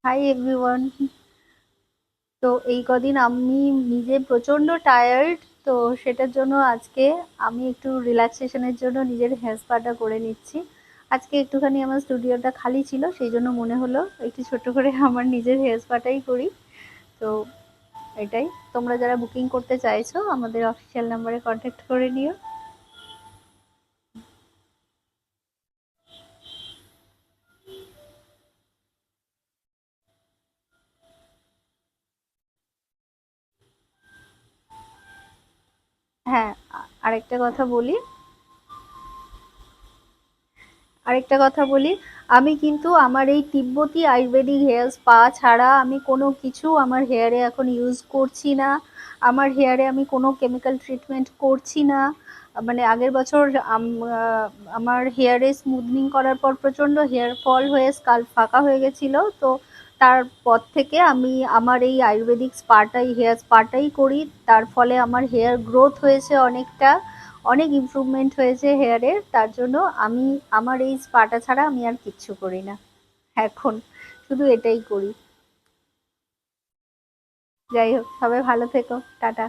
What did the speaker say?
Hi everyone. তো এই কদিন আমি নিজে প্রচন্ড টায়ার্ড। তো সেটার জন্য আজকে আমি একটু রিল্যাক্সেশনের জন্য নিজের হেয়ার স্পাটা করে নিচ্ছি। আজকে একটুখানি আমার স্টুডিওটা খালি ছিল, সেই জন্য মনে হলো একটু ছোট করে আমার নিজের হেয়ার স্পাটাই করি। তো এটাই, তোমরা যারা বুকিং করতে চাইছো আমাদের অফিসিয়াল নাম্বারে কন্ট্যাক্ট করে নিও। হ্যাঁ, আরেকটা কথা বলি, আমি কিন্তু আমার এই তিব্বতী আয়ুর্বেদিক হেয়ার স্পা ছাড়া আমি কোনো কিছু আমার হেয়ারে এখন ইউজ করছি না। আমার হেয়ারে আমি কোনো কেমিক্যাল ট্রিটমেন্ট করছি না। মানে আগের বছর আমার হেয়ারে স্মুথনিং করার পর প্রচণ্ড হেয়ার ফল হয়ে স্কাল্প ফাঁকা হয়ে গেছিলো। তো তারপর থেকে আমি আমার এই আয়ুর্বেদিক স্পাটাই, হেয়ার স্পাটাই করি। তার ফলে আমার হেয়ার গ্রোথ হয়েছে অনেকটা, অনেক ইমপ্রুভমেন্ট হয়েছে হেয়ারের। তার জন্য আমি আমার এই স্পাটা ছাড়া আমি আর কিচ্ছু করি না এখন, শুধু এটাই করি। যাই হোক, সবাই ভালো থেকো, টাটা।